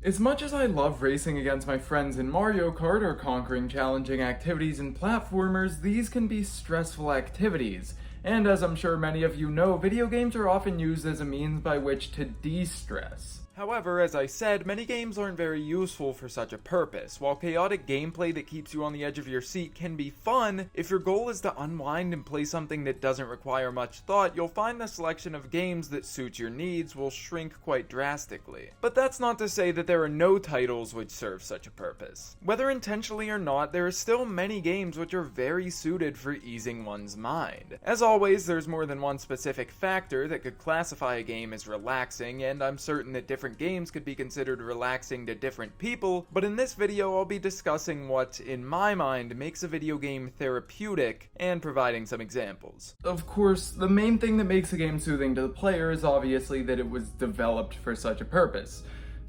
As much as I love racing against my friends in Mario Kart or conquering challenging activities in platformers, these can be stressful activities. And as I'm sure many of you know, video games are often used as a means by which to de-stress. However, as I said, many games aren't very useful for such a purpose. While chaotic gameplay that keeps you on the edge of your seat can be fun, if your goal is to unwind and play something that doesn't require much thought, you'll find the selection of games that suit your needs will shrink quite drastically. But that's not to say that there are no titles which serve such a purpose. Whether intentionally or not, there are still many games which are very suited for easing one's mind. As always, there's more than one specific factor that could classify a game as relaxing, and I'm certain that different games could be considered relaxing to different people, but in this video I'll be discussing what, in my mind, makes a video game therapeutic and providing some examples. Of course, the main thing that makes a game soothing to the player is obviously that it was developed for such a purpose.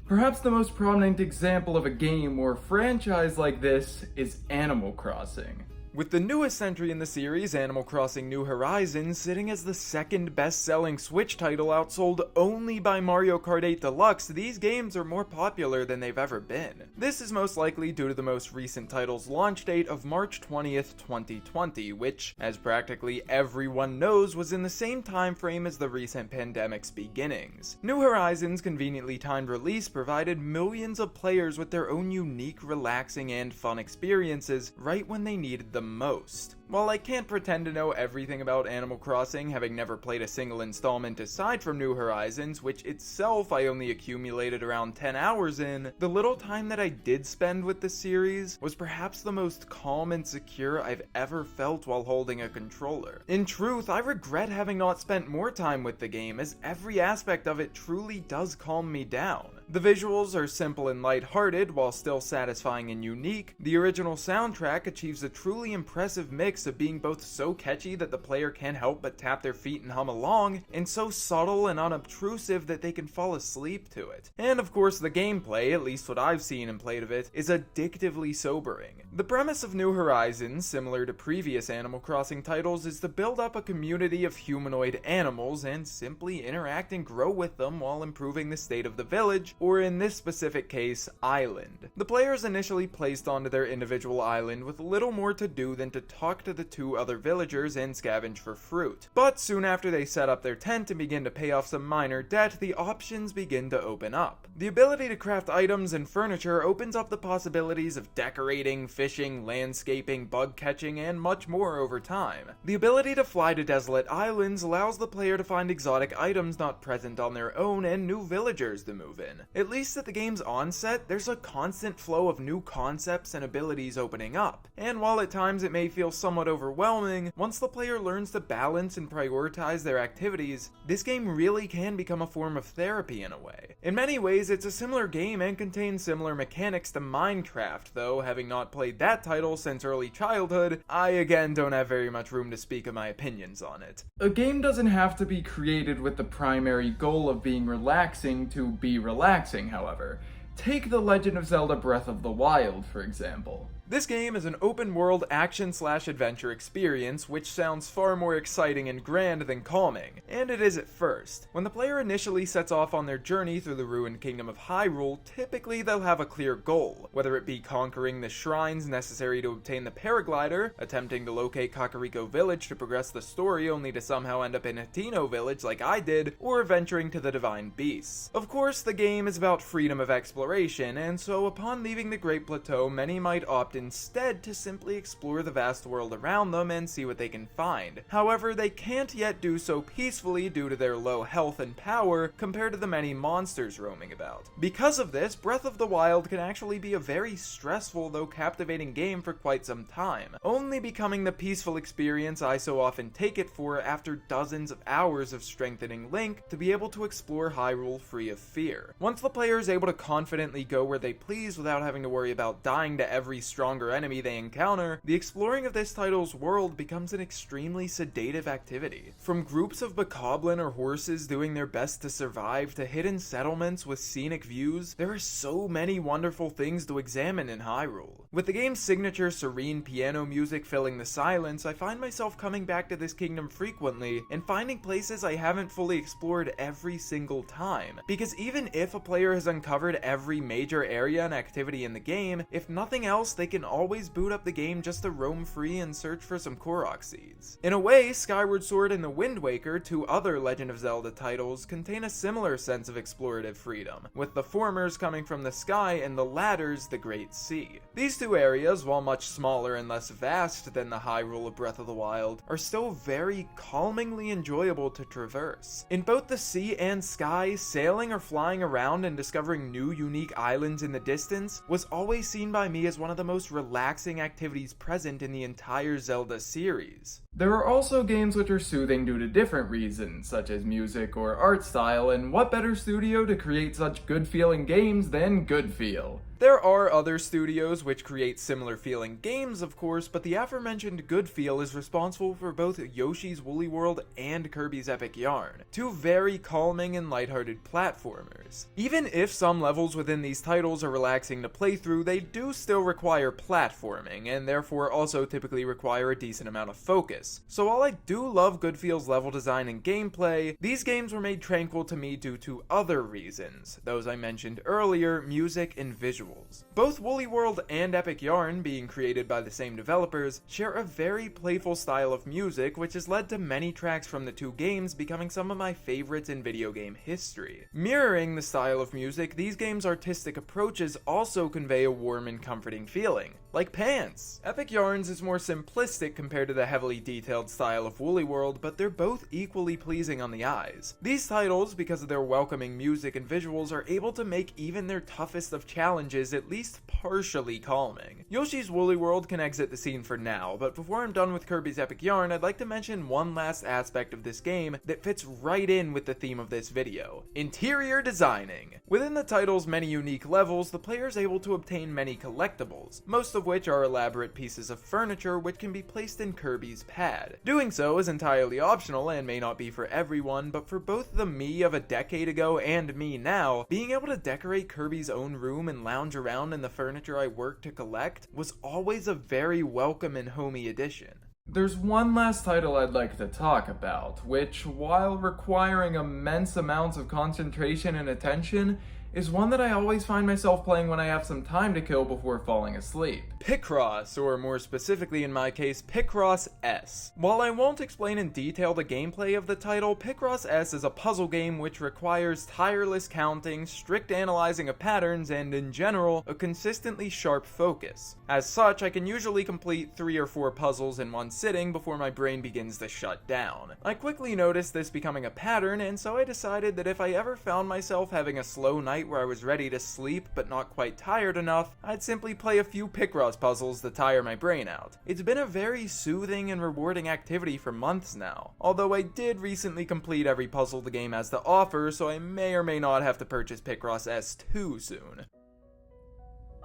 Perhaps the most prominent example of a game or franchise like this is Animal Crossing. With the newest entry in the series, Animal Crossing New Horizons, sitting as the second best-selling Switch title outsold only by Mario Kart 8 Deluxe, these games are more popular than they've ever been. This is most likely due to the most recent title's launch date of March 20th, 2020, which, as practically everyone knows, was in the same time frame as the recent pandemic's beginnings. New Horizons' conveniently timed release provided millions of players with their own unique, relaxing, and fun experiences right when they needed them most. While I can't pretend to know everything about Animal Crossing, having never played a single installment aside from New Horizons, which itself I only accumulated around 10 hours in, the little time that I did spend with the series was perhaps the most calm and secure I've ever felt while holding a controller. In truth, I regret having not spent more time with the game, as every aspect of it truly does calm me down. The visuals are simple and lighthearted while still satisfying and unique. The original soundtrack achieves a truly impressive mix of being both so catchy that the player can't help but tap their feet and hum along, and so subtle and unobtrusive that they can fall asleep to it. And of course the gameplay, at least what I've seen and played of it, is addictively sobering. The premise of New Horizons, similar to previous Animal Crossing titles, is to build up a community of humanoid animals and simply interact and grow with them while improving the state of the village, or in this specific case, island. The player is initially placed onto their individual island with little more to do than to talk to the two other villagers and scavenge for fruit. But soon after they set up their tent and begin to pay off some minor debt, the options begin to open up. The ability to craft items and furniture opens up the possibilities of decorating, fishing, landscaping, bug catching, and much more over time. The ability to fly to desolate islands allows the player to find exotic items not present on their own and new villagers to move in. At least at the game's onset, there's a constant flow of new concepts and abilities opening up, and while at times it may feel somewhat overwhelming, once the player learns to balance and prioritize their activities, this game really can become a form of therapy in a way. In many ways, it's a similar game and contains similar mechanics to Minecraft, though having not played that title since early childhood, I again don't have very much room to speak of my opinions on it. A game doesn't have to be created with the primary goal of being relaxing to be relaxing, however. Take The Legend of Zelda Breath of the Wild, for example. This game is an open-world action-slash-adventure experience, which sounds far more exciting and grand than calming, and it is at first. When the player initially sets off on their journey through the ruined kingdom of Hyrule, typically they'll have a clear goal, whether it be conquering the shrines necessary to obtain the paraglider, attempting to locate Kakariko Village to progress the story only to somehow end up in Hateno Village like I did, or venturing to the Divine Beasts. Of course, the game is about freedom of exploration, and so upon leaving the Great Plateau, many might opt instead to simply explore the vast world around them and see what they can find. However, they can't yet do so peacefully due to their low health and power compared to the many monsters roaming about. Because of this, Breath of the Wild can actually be a very stressful though captivating game for quite some time, only becoming the peaceful experience I so often take it for after dozens of hours of strengthening Link to be able to explore Hyrule free of fear. Once the player is able to confidently go where they please without having to worry about dying to every strong stronger enemy they encounter, the exploring of this title's world becomes an extremely sedative activity. From groups of bokoblin or horses doing their best to survive to hidden settlements with scenic views, there are so many wonderful things to examine in Hyrule. With the game's signature serene piano music filling the silence, I find myself coming back to this kingdom frequently and finding places I haven't fully explored every single time. Because even if a player has uncovered every major area and activity in the game, if nothing else, they can always boot up the game just to roam free and search for some Korok seeds. In a way, Skyward Sword and The Wind Waker, two other Legend of Zelda titles, contain a similar sense of explorative freedom, with the formers coming from the sky and the latters the Great Sea. These two areas, while much smaller and less vast than the Hyrule of Breath of the Wild, are still very calmingly enjoyable to traverse. In both the sea and sky, sailing or flying around and discovering new unique islands in the distance was always seen by me as one of the most relaxing activities present in the entire Zelda series. There are also games which are soothing due to different reasons, such as music or art style, and what better studio to create such good-feeling games than Good Feel? There are other studios which create similar feeling games, of course, but the aforementioned Good Feel is responsible for both Yoshi's Woolly World and Kirby's Epic Yarn, two very calming and lighthearted platformers. Even if some levels within these titles are relaxing to play through, they do still require platforming, and therefore also typically require a decent amount of focus. So while I do love Good Feel's level design and gameplay, these games were made tranquil to me due to other reasons, those I mentioned earlier, music and visuals. Both Woolly World and Epic Yarn, being created by the same developers, share a very playful style of music which has led to many tracks from the two games becoming some of my favorites in video game history. Mirroring the style of music, these games' artistic approaches also convey a warm and comforting feeling, like Pants. Epic Yarns is more simplistic compared to the heavily detailed style of Woolly World, but they're both equally pleasing on the eyes. These titles, because of their welcoming music and visuals, are able to make even their toughest of challenges at least partially calming. Yoshi's Woolly World can exit the scene for now, but before I'm done with Kirby's Epic Yarn, I'd like to mention one last aspect of this game that fits right in with the theme of this video: interior designing. Within the title's many unique levels, the player is able to obtain many collectibles, most of which are elaborate pieces of furniture which can be placed in Kirby's pad. Doing so is entirely optional and may not be for everyone, but for both the me of a decade ago and me now, being able to decorate Kirby's own room and lounge around in the furniture I worked to collect was always a very welcome and homey addition. There's one last title I'd like to talk about, which, while requiring immense amounts of concentration and attention, is one that I always find myself playing when I have some time to kill before falling asleep. Picross, or more specifically in my case, Picross S. While I won't explain in detail the gameplay of the title, Picross S is a puzzle game which requires tireless counting, strict analyzing of patterns, and in general, a consistently sharp focus. As such, I can usually complete 3 or 4 puzzles in one sitting before my brain begins to shut down. I quickly noticed this becoming a pattern, and so I decided that if I ever found myself having a slow night where I was ready to sleep but not quite tired enough, I'd simply play a few Picross puzzles to tire my brain out. It's been a very soothing and rewarding activity for months now, although I did recently complete every puzzle the game has to offer, so I may or may not have to purchase Picross S too soon.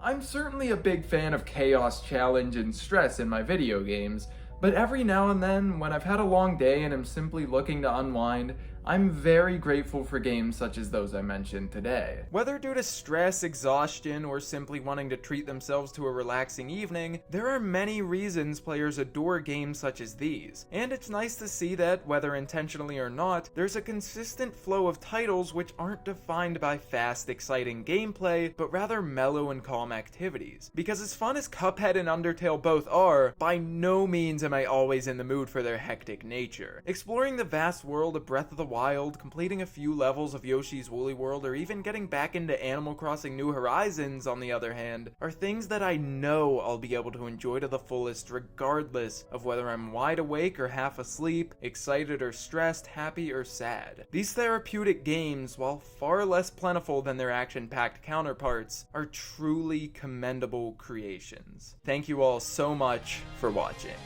I'm certainly a big fan of chaos, challenge, and stress in my video games, but every now and then, when I've had a long day and am simply looking to unwind, I'm very grateful for games such as those I mentioned today. Whether due to stress, exhaustion, or simply wanting to treat themselves to a relaxing evening, there are many reasons players adore games such as these, and it's nice to see that, whether intentionally or not, there's a consistent flow of titles which aren't defined by fast, exciting gameplay, but rather mellow and calm activities. Because as fun as Cuphead and Undertale both are, by no means am I always in the mood for their hectic nature. Exploring the vast world of Breath of the Wild, completing a few levels of Yoshi's Woolly World, or even getting back into Animal Crossing New Horizons, on the other hand, are things that I know I'll be able to enjoy to the fullest regardless of whether I'm wide awake or half asleep, excited or stressed, happy or sad. These therapeutic games, while far less plentiful than their action-packed counterparts, are truly commendable creations. Thank you all so much for watching.